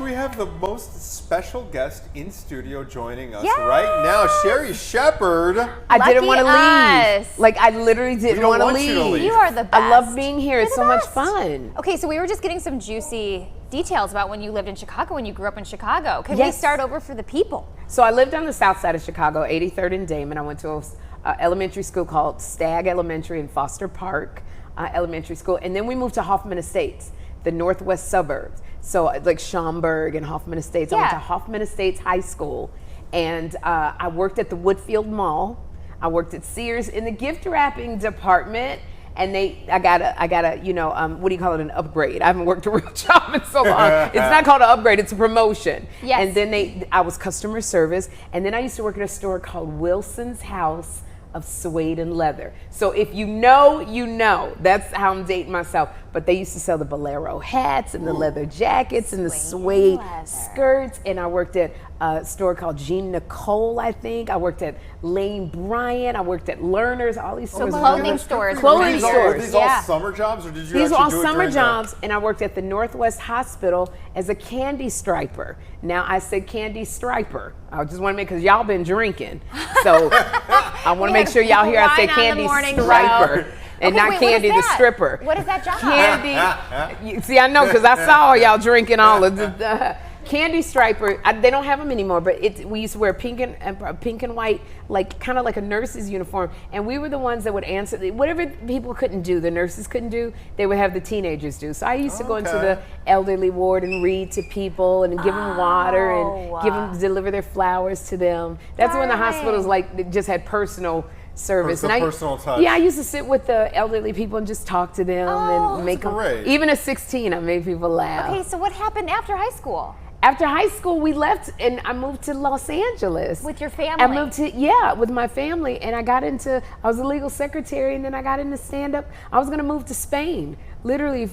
we have the most special guest in studio joining us right now, Sherri Shepherd. I didn't want to Lucky leave. Like, I literally didn't want to leave. You are the best. I love being here. It's so much best. fun. Okay, so we were just getting some juicy details about when you lived in Chicago, when you grew up in Chicago. Can we start over for the people? So I lived on the south side of Chicago, 83rd and Damon. I went to an elementary school called Stagg Elementary in Foster Park Elementary School. And then we moved to Hoffman Estates, the northwest suburbs. So like Schaumburg and Hoffman Estates. I went to Hoffman Estates High School. And I worked at the Woodfield Mall. I worked at Sears in the gift wrapping department. And I got a, you know, what do you call it, an upgrade. I haven't worked a real job in so long. It's not called an upgrade, it's a promotion. Yes. And then I was customer service. And then I used to work at a store called Wilson's House of Suede and Leather. So if you know, you know. That's how I'm dating myself. But they used to sell the bolero hats and the leather jackets and the suede skirts. And I worked at a store called Jean Nicole, I think. I worked at Lane Bryant. I worked at Learners. All these stores. So clothing stores. Clothing stores. Were these all summer jobs, or did you These were all do it summer during jobs, and I worked at the Northwest Hospital as a candy striper. Now I said candy striper. I just want to make, because y'all been drinking. So I want to make sure y'all hear I say candy striper. And not Candy the stripper. What is that job? Candy. See, I know, because I saw y'all drinking all of the candy striper. They don't have them anymore, but we used to wear pink and white, like kind of like a nurse's uniform. And we were the ones that would answer whatever people couldn't do, the nurses couldn't do, they would have the teenagers do. So I used to go into the elderly ward and read to people and give them water and deliver their flowers to them. That's when the hospitals just had personal service. Personal touch. Yeah, I used to sit with the elderly people and just talk to them and make them. Even at 16, I made people laugh. Okay, so what happened after high school? After high school, we left and I moved to Los Angeles. With your family? I moved to, with my family. And I was a legal secretary, and then I got into stand-up. I was going to move to Spain. Literally,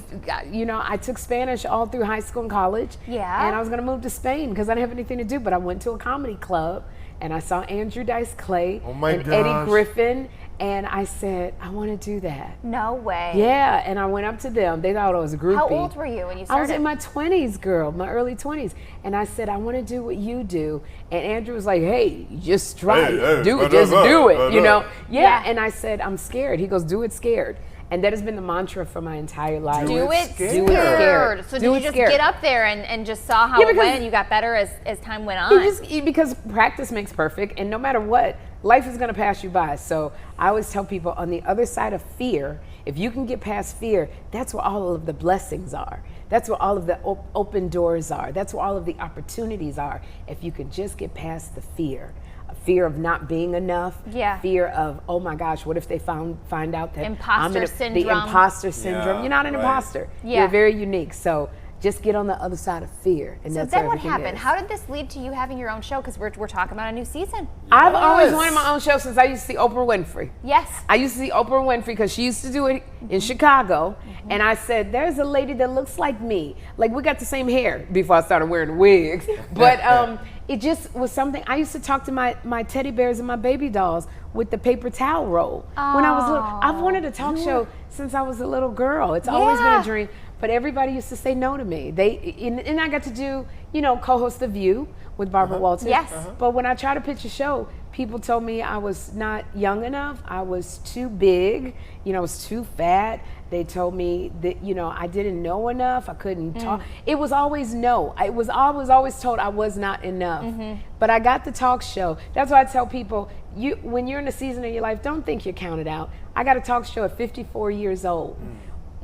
you know, I took Spanish all through high school and college. Yeah. And I was going to move to Spain because I didn't have anything to do. But I went to a comedy club, and I saw Andrew Dice Clay and Eddie Griffin. And I said, I want to do that. No way. Yeah, and I went up to them. They thought I was a groupie. How old were you when you started? I was in my 20s, girl, my early 20s. And I said, I want to do what you do. And Andrew was like, hey, just try it. Do it, you know? Yeah, and I said, I'm scared. He goes, do it scared. And that has been the mantra for my entire life. Do it scared. So did you just get up there and just saw how it went and you got better as time went on? Because practice makes perfect, and no matter what, life is going to pass you by. So I always tell people, on the other side of fear, if you can get past fear, that's where all of the blessings are. That's where all of the open doors are. That's where all of the opportunities are. If you can just get past the fear. Fear of not being enough. Yeah. Fear of, oh my gosh, what if they find out that imposter syndrome. The imposter syndrome. You're not an imposter. Yeah. You're very unique. So just get on the other side of fear. And so then what happened? How did this lead to you having your own show? Because we're talking about a new season. I've always wanted my own show since I used to see Oprah Winfrey. Yes. I used to see Oprah Winfrey because she used to do it in Chicago. And I said, there's a lady that looks like me. Like, we got the same hair before I started wearing wigs. But it just was something. I used to talk to my teddy bears and my baby dolls with the paper towel roll. When I was little. I've wanted a talk show since I was a little girl. It's always been a dream. But everybody used to say no to me. And I got to do, you know, co-host The View with Barbara Walters. Yes. But when I tried to pitch a show, people told me I was not young enough. I was too big. You know, I was too fat. They told me that, you know, I didn't know enough. I couldn't talk. It was always no. I was always told I was not enough. But I got the talk show. That's why I tell people, when you're in a season of your life, don't think you're counted out. I got a talk show at 54 years old.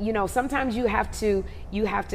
You know, sometimes you have to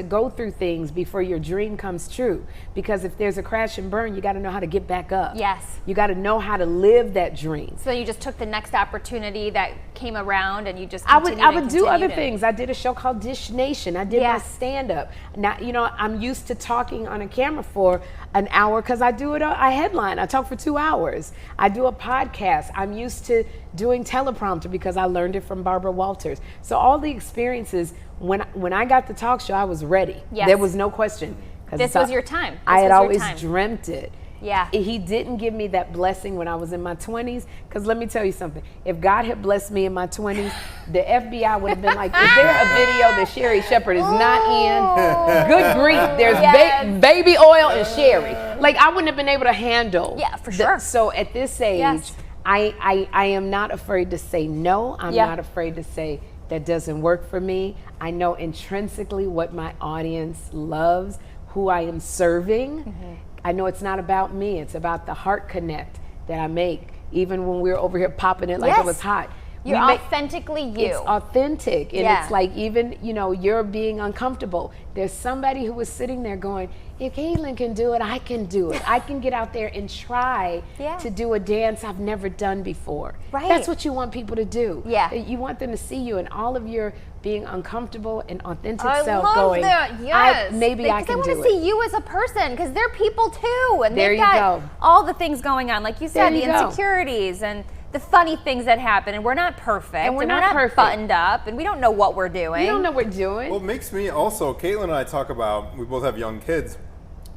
go through things before your dream comes true. Because if there's a crash and burn, you got to know how to get back up. Yes. You got to know how to live that dream. So you just took the next opportunity that came around, and you just I would do other things. I did a show called Dish Nation. I did my stand-up. Now, you know, I'm used to talking on a camera for an hour because I do it. I headline. I talk for 2 hours. I do a podcast. I'm used to doing teleprompter because I learned it from Barbara Walters. So all the experiences, when I got the talk show, I was ready. Yes. There was no question. This was your time. I had always dreamt it. Yeah. He didn't give me that blessing when I was in my 20s. Because let me tell you something. If God had blessed me in my 20s, the FBI would have been like, is there a video that Sherri Shepherd is not in? Good grief. There's baby oil and Sherri. Like, I wouldn't have been able to handle. Yeah, for sure. So at this age, I am not afraid to say no. I'm not afraid to say that doesn't work for me. I know intrinsically what my audience loves, who I am serving. I know it's not about me. It's about the heart connect that I make. Even when we're over here popping it like it was hot. You're authentically you. It's authentic. And it's like, even, you know, you're being uncomfortable. There's somebody who was sitting there going, if Caitlin can do it, I can do it. I can get out there and try to do a dance I've never done before. Right. That's what you want people to do. Yeah. You want them to see you and all of your being uncomfortable and authentic I self love going, that. Yes. maybe I can do it. They want to see you as a person because they're people too. And there they've got all the things going on. Like you said, the insecurities and the funny things that happen, and we're not perfect, and we're not buttoned up, and we don't know what we're doing. We don't know what we're doing. Well, it makes me also, Caitlin and I talk about, we both have young kids,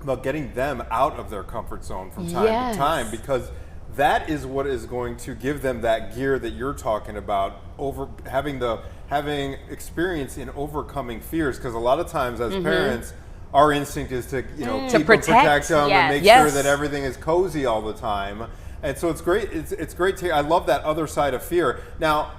about getting them out of their comfort zone from time to time, because that is what is going to give them that gear that you're talking about, having experience in overcoming fears, because a lot of times as parents, our instinct is to to protect them and make sure that everything is cozy all the time. And so it's great. It's great to. I love that other side of fear. Now,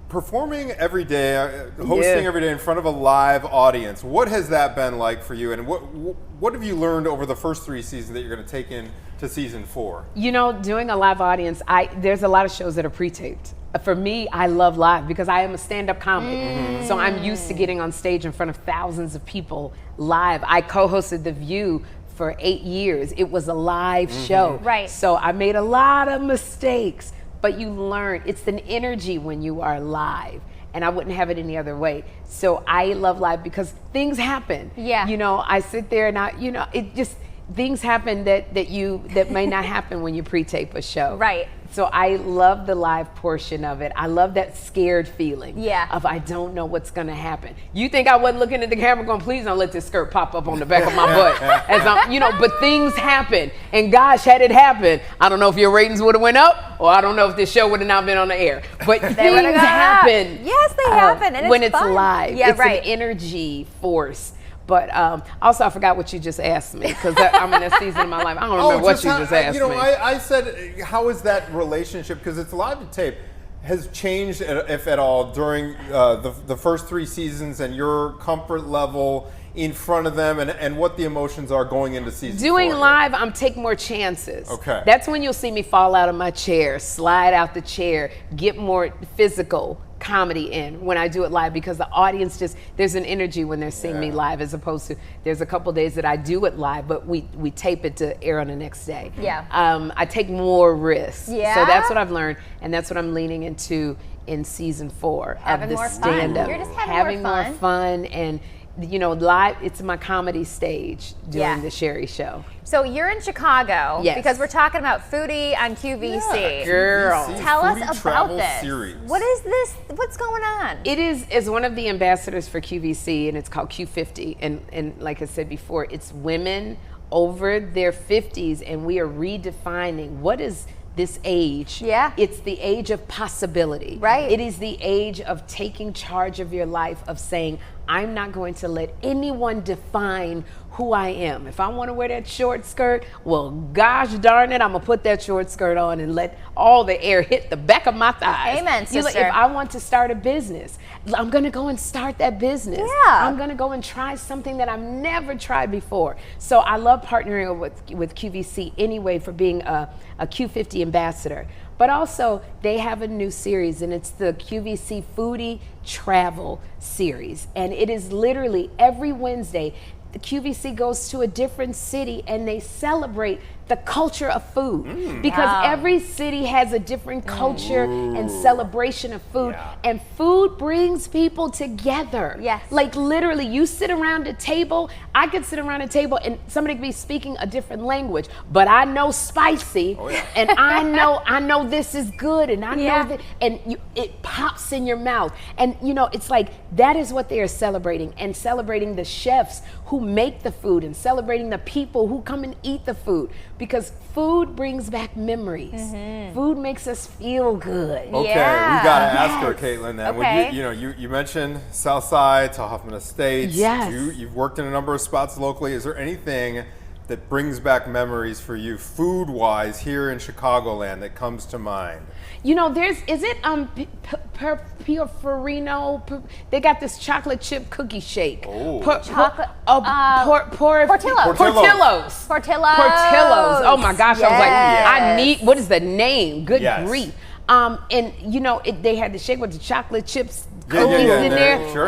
performing every day, hosting every day in front of a live audience. What has that been like for you? And what have you learned over the first 3 seasons that you're going to take into season 4? You know, doing a live audience, there's a lot of shows that are pre-taped. For me, I love live because I am a stand-up comic. So I'm used to getting on stage in front of thousands of people live. I co-hosted The View for 8 years. It was a live show. Right. So I made a lot of mistakes, but you learn. It's an energy when you are live, and I wouldn't have it any other way. So I love live because things happen. Yeah. You know, I sit there and things happen that may not happen when you pre-tape a show. Right. So I love the live portion of it. I love that scared feeling of I don't know what's gonna happen. You think I wasn't looking at the camera going, please don't let this skirt pop up on the back of my butt. As I'm, but things happen. And gosh, had it happened, I don't know if your ratings would have went up, or I don't know if this show would have not been on the air. But things happen. Yes, they happen. And when it's it's fun. live. Yeah, it's an energy force. But also, I forgot what you just asked me because I'm in that season of my life. I don't remember what you just asked me. I said, how is that relationship? Because it's live to tape. Has changed, if at all, during the first 3 seasons and your comfort level in front of them and what the emotions are going into season 4? Doing live, I'm taking more chances. Okay. That's when you'll see me fall out of my chair, slide out the chair, get more physical comedy in when I do it live, because the audience there's an energy when they're seeing me live, as opposed to there's a couple days that I do it live, but we tape it to air on the next day. Yeah. I take more risks. Yeah. So that's what I've learned, and that's what I'm leaning into in season 4 of the stand-up. You're just having more fun and live. It's my comedy stage doing the Sherri Show. So you're in Chicago because we're talking about Foodie on QVC. Yeah, girl. Tell us about this. Series. What is this? What's going on? It is one of the ambassadors for QVC, and it's called Q50. And like I said before, it's women over their 50s, and we are redefining what is this age. Yeah. It's the age of possibility. Right. It is the age of taking charge of your life, of saying, I'm not going to let anyone define who I am. If I want to wear that short skirt, well, gosh darn it, I'm going to put that short skirt on and let all the air hit the back of my thighs. Amen, sister. If I want to start a business, I'm going to go and start that business. Yeah. I'm going to go and try something that I've never tried before. So I love partnering with QVC anyway for being a Q50 ambassador. But also, they have a new series, and it's the QVC Foodie Travel Series. And it is literally every Wednesday, the QVC goes to a different city and they celebrate the culture of food. Because every city has a different culture and celebration of food. And food brings people together. Yes. Like literally, you sit around a table, I could sit around a table and somebody could be speaking a different language, but I know spicy, and I know this is good, and I know that, and it pops in your mouth. And it's like, that is what they are celebrating, and celebrating the chefs who make the food and celebrating the people who come and eat the food, because food brings back memories. Food makes us feel good. Okay, we gotta ask her, Caitlin. Then, when you mentioned Southside to Hoffman Estates. Yes. You've worked in a number of spots locally. Is there anything that brings back memories for you, food-wise, here in Chicagoland that comes to mind? You know, Piorino? They got this chocolate chip cookie shake. Portillo's. Oh my gosh! I was like, I need. What is the name? Good grief! And you know, they had the shake with the chocolate chips. Cookies in there, sure.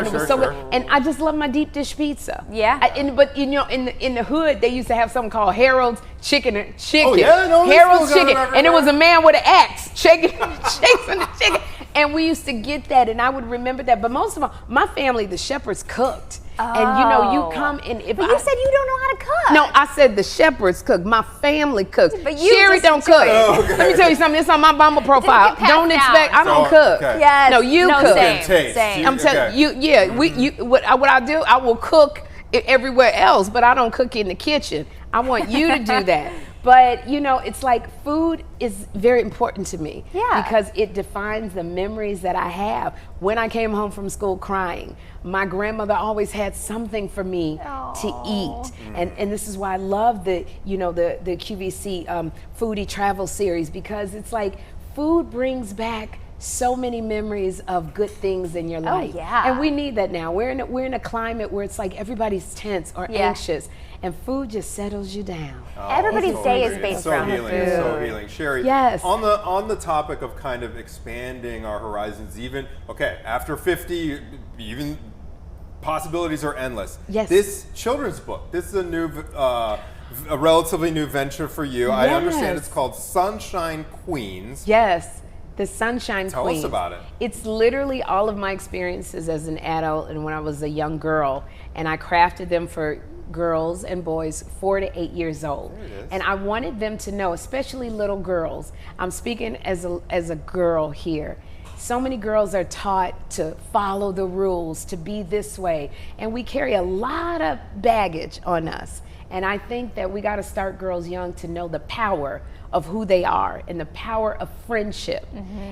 And I just love my deep dish pizza. But you know, in the hood, they used to have something called Harold's Chicken. Oh yeah, no, Harold's Chicken, and it was a man with an axe chasing the chicken, and we used to get that, and I would remember that. But most of all, my family, the Shepherds, cooked. And you know, you come and But you said you don't know how to cook. No, I said the Shepherds cook. My family cooks. But you Sherri don't cook. Let me tell you something. It's on my Bumble profile. Don't expect. I don't cook. Yes. No, you cook. Same. I'm telling you. Yeah. What I do, I will cook everywhere else, but I don't cook in the kitchen. I want you to do that. But, you know, it's like food is very important to me because it defines the memories that I have. When I came home from school crying, my grandmother always had something for me to eat. And this is why I love the QVC Foodie travel series, because it's like food brings back so many memories of good things in your life. And we need that now. We're in a climate where it's like everybody's tense or anxious, and food just settles you down. Everybody's day is based around food. So healing. Sherri, yes. on the topic of kind of expanding our horizons, even after 50, even possibilities are endless. Yes. This children's book, this is a relatively new venture for you. Yes. I understand it's called Sunshine Queens. Yes. The Sunshine Queen. Tell us about it. It's literally all of my experiences as an adult and when I was a young girl, and I crafted them for girls and boys 4 to 8 years old. And I wanted them to know, especially little girls. I'm speaking as a girl here. So many girls are taught to follow the rules, to be this way, and we carry a lot of baggage on us. And I think that we got to start girls young to know the power of who they are and the power of friendship.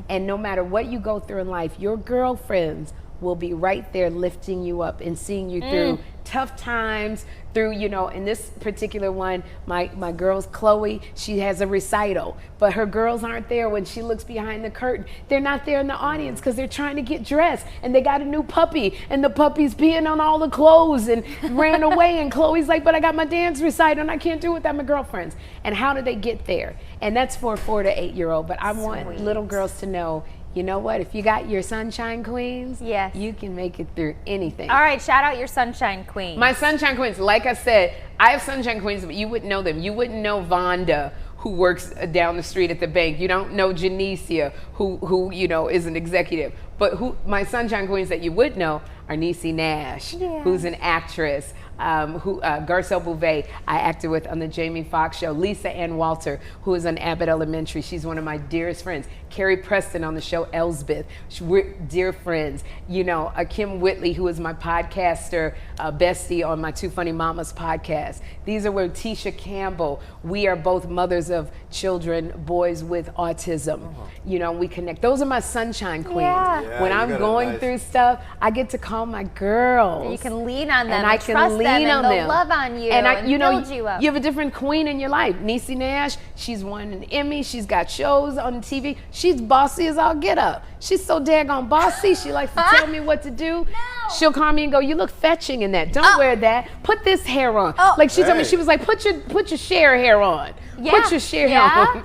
And no matter what you go through in life, your girlfriends will be right there lifting you up and seeing you through tough times, through, you know, in this particular one, my girl's Chloe, she has a recital, but her girls aren't there when she looks behind the curtain. They're not there in the audience because they're trying to get dressed, and they got a new puppy, and the puppy's peeing on all the clothes and ran away, and Chloe's like, but I got my dance recital and I can't do it without my girlfriends. And how do they get there? And that's for a 4 to 8 year old, but I want little girls to know, you know what? If you got your Sunshine Queens, you can make it through anything. All right, shout out your Sunshine Queens. My Sunshine Queens, like I said, I have Sunshine Queens, but you wouldn't know them. You wouldn't know Vonda, who works down the street at the bank. You don't know Janicia, who you know is an executive. But my Sunshine Queens that you would know are Niecy Nash, who's an actress. Garcelle Bouvet, I acted with on the Jamie Foxx show. Lisa Ann Walter, who is on Abbott Elementary. She's one of my dearest friends. Carrie Preston on the show Elsbeth. We're dear friends. You know, Kim Whitley, who is my podcaster bestie on my Two Funny Mamas podcast. These are where Tisha Campbell. We are both mothers of children, boys with autism. You know, we connect. Those are my Sunshine Queens. When I'm going through stuff, I get to call my girls. And you can lean on them and I can trust lean them, on and they'll them. love on you and you know, build you up. You have a different queen in your life. Niecy Nash, she's won an Emmy. She's got shows on TV. She's bossy as all get up. She's so daggone bossy. She likes to tell me what to do. She'll call me and go, you look fetching in that. Don't wear that. Put this hair on. Like she told me, she was like, put your Cher hair on. Put your Cher hair on.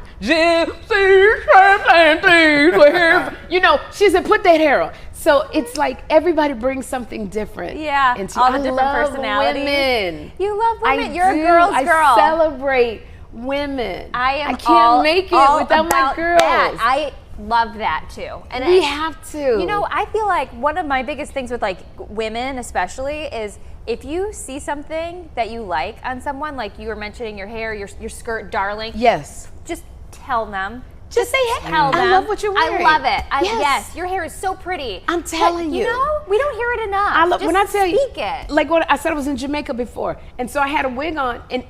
You know, she said, put that hair on. So it's like everybody brings something different. Into all the different personalities. Women. You love women. You're a girl's girl. I celebrate women. I can't make it without my girls. I love that too. And we have to. You know, I feel like one of my biggest things with like women especially is if you see something that you like on someone, like you were mentioning your hair, your skirt, darling. Yes. Just tell them. Just say, hey, tell them. I love what you're wearing. I love it. Yes, your hair is so pretty. I'm telling you. You know, We don't hear it enough. Just when I tell you, speak it. like what I said, I was in Jamaica before, and so I had a wig on, and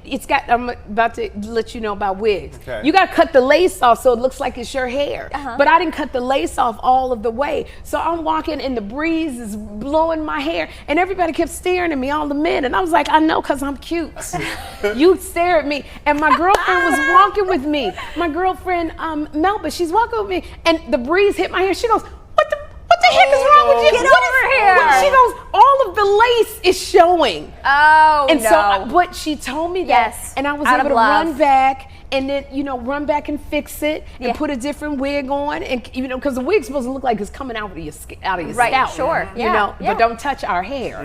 I'm about to let you know about wigs. Okay. You got to cut the lace off so it looks like it's your hair, but I didn't cut the lace off all of the way. So I'm walking, and the breeze is blowing my hair, and everybody kept staring at me, all the men, and I was like, I know, cause I'm cute. You stare at me, and my girlfriend was walking with me. My girlfriend Melba, she's walking with me, and the breeze hit my hair. She goes, what the heck is wrong with you? Get over here. She goes, all of the lace is showing. Oh, and no. so, but she told me that, Yes, and I was out able of to love. run back and then, run back and fix it and Yeah. put a different wig on, and because the wig's supposed to look like it's coming out of your Right, scalp. sure. Yeah, yeah. But don't touch our hair.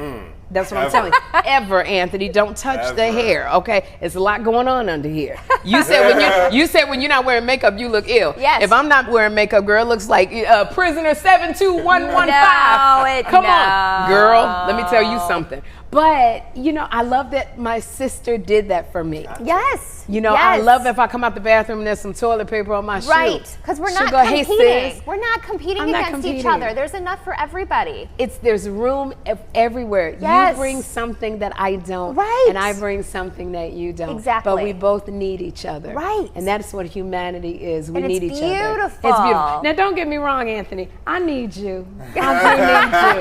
That's what I'm telling you. Ever, Anthony, don't touch the hair. Okay, it's a lot going on under here. You said when you're not wearing makeup, you look ill. Yes. If I'm not wearing makeup, girl, it looks like prisoner 72115. No, Come on, girl. Let me tell you something. But I love that my sister did that for me. Yes. I love if I come out the bathroom and there's some toilet paper on my shoe. Right, because we're She'll not go, "Hey, competing. sis." We're not competing I'm not against each competing. other. There's enough for everybody. There's room everywhere. Yes. You bring something that I don't, Right. and I bring something that you don't. Exactly. But we both need each other. Right. And that's what humanity is. We And need it's each other. beautiful. It's beautiful. Now, don't get me wrong, Anthony. I need you. I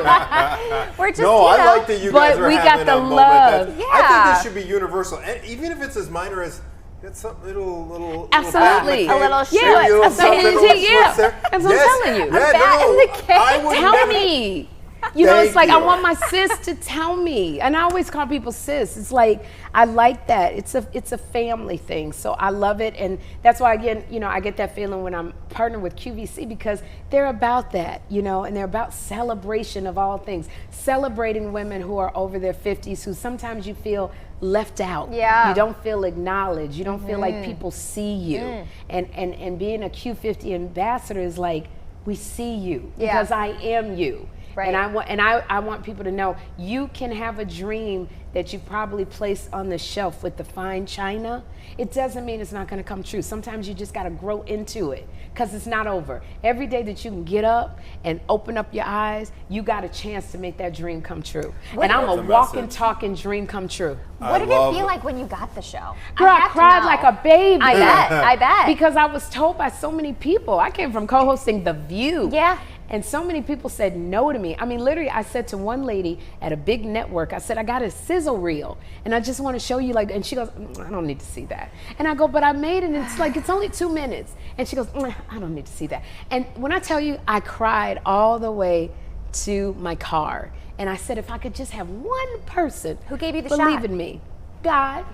do need you. We're just, No, I like that you guys But are we having got the a moment love. that- Yeah. I think this should be universal, and even if it's as minor as it's some little Absolutely. pat in the A little cake, shit. maybe a little That's something, what- little yeah. switch there. That's what I'm telling you. Yeah, A bat in the cake. I would Tell never- me. It's like Thank I you. want my sis to tell me, and I always call people sis. It's like I like that. It's a family thing, so I love it, and that's why again, I get that feeling when I'm partnered with QVC because they're about that, and they're about celebration of all things, celebrating women who are over their 50s, who sometimes you feel left out. Yeah. You don't feel acknowledged. You don't feel like people see you, and being a Q50 ambassador is like, we see you Yeah. because I am you. Right. And I want people to know you can have a dream that you probably placed on the shelf with the fine china. It doesn't mean it's not going to come true. Sometimes you just got to grow into it because it's not over. Every day that you can get up and open up your eyes, you got a chance to make that dream come true. And I'm a That's the walking, message. talking dream come true. What did it love feel it. like when you got the show? Girl, I have to cried know. like a baby. I bet. Because I was told by so many people. I came from co-hosting The View. Yeah. And so many people said no to me. I mean, literally, I said to one lady at a big network, I said, I got a sizzle reel, and I just want to show you, and she goes, I don't need to see that. And I go, but I made it, and it's only 2 minutes. And she goes, I don't need to see that. And when I tell you, I cried all the way to my car. And I said, if I could just have one person Who gave you the believe shot? in me, God.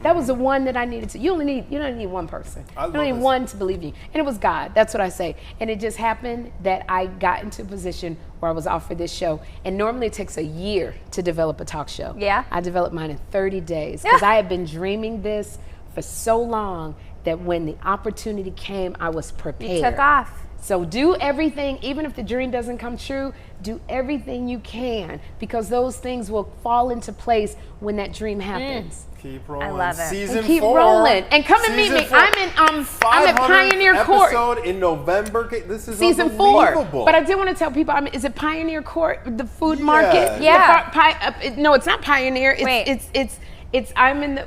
That was the one that I needed to. You don't need one person. I You love don't need this. one to believe you. And it was God. That's what I say. And it just happened that I got into a position where I was offered this show. And normally it takes a year to develop a talk show. Yeah. I developed mine in 30 days because I had been dreaming this for so long that when the opportunity came, I was prepared. You took off. So do everything, even if the dream doesn't come true, do everything you can because those things will fall into place when that dream happens. Keep rolling. I love it. Season And keep 4. rolling. And come and meet Season me. 4. I'm at 500th Pioneer Court. episode in November. This is Season 4. unbelievable. But I did want to tell people, is it Pioneer Court, the food market? Yeah. No, it's not Pioneer. Wait. I'm in the,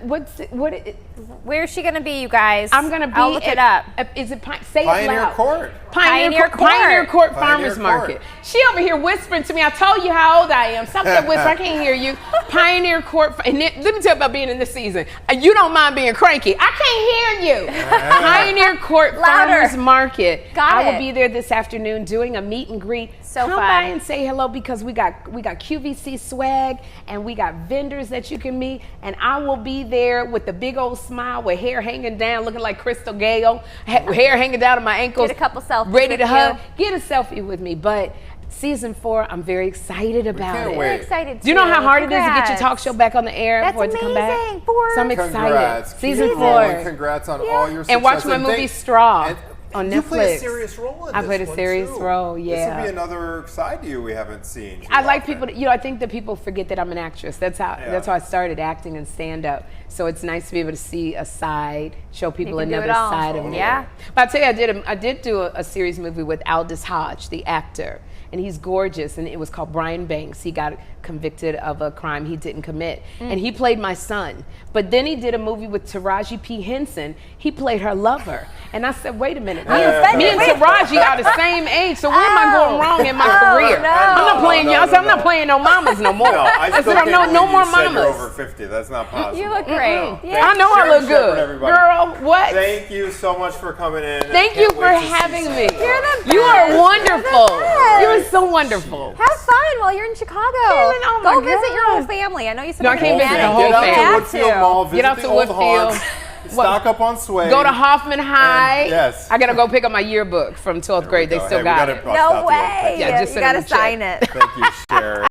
Where's she gonna be, you guys? I'm going to be I'll look it up. Is it, say it Pioneer loud. Court. Pioneer Court. Pioneer Court Pioneer Farmers Court. Market. She over here whispering to me. I told you how old I am. Stop that whisper. I can't hear you. Pioneer Court. And let me tell you about being in this season. You don't mind being cranky. I can't hear you. Pioneer Court Louder. Farmers Market. Got I it. will be there this afternoon doing a meet and greet. So Come fun. by and say hello because we got QVC swag and we got vendors that you can meet. And I will be there with the big old smile with hair hanging down, looking like Crystal Gale, hair hanging down to my ankles. Get a couple selfies Ready with to hug. you. Get a selfie with me. But season 4, I'm very excited about can't it. wait. We're excited. Do you know how too. hard it is to get your Congrats. talk show back on the air That's for it to come back? amazing. 4. So I'm excited. Congrats. Season Keep 4. rolling. Congrats on all your success. And watch my movie thank- Straw. and on You Netflix. play a serious role in I this played a one, serious too. role, yeah. This would be another side to you we haven't seen. too I like often. people. I think that people forget that I'm an actress. That's how. Yeah. That's how I started acting and stand up. So it's nice to be able to see a side, show people can do another it all. side of me. Yeah. But I tell you, I did do a series movie with Aldous Hodge, the actor, and he's gorgeous. And it was called Brian Banks. He got convicted of a crime he didn't commit, and he played my son. But then he did a movie with Taraji P. Henson. He played her lover. And I said, wait a minute, me and Taraji are the same age, so where am I going wrong in my career? no. I'm not playing y'all, so I'm not playing no mamas no more. No, I still said, can't no believe more you said you're mamas. over 50. That's not possible. You look great. Yeah. I know I Sherri look Shepherd, good. everybody. Girl, what? Thank you so much for coming in. Thank you for having me. You're the You are best. wonderful. You're the best. You are so wonderful. Have fun while you're in Chicago. oh my Go visit your whole God. family. I know you said No, I you're can't gonna visit be the whole Get out family. to Have Woodfield to. Mall, visit Get out the to old Woodfield. haunts, stock up on Sway. Go to Hoffman High. yes. I gotta go pick up my yearbook from 12th grade. They still got it. No way. Yeah, just you send them gotta a check. sign it. Thank you, Sherri.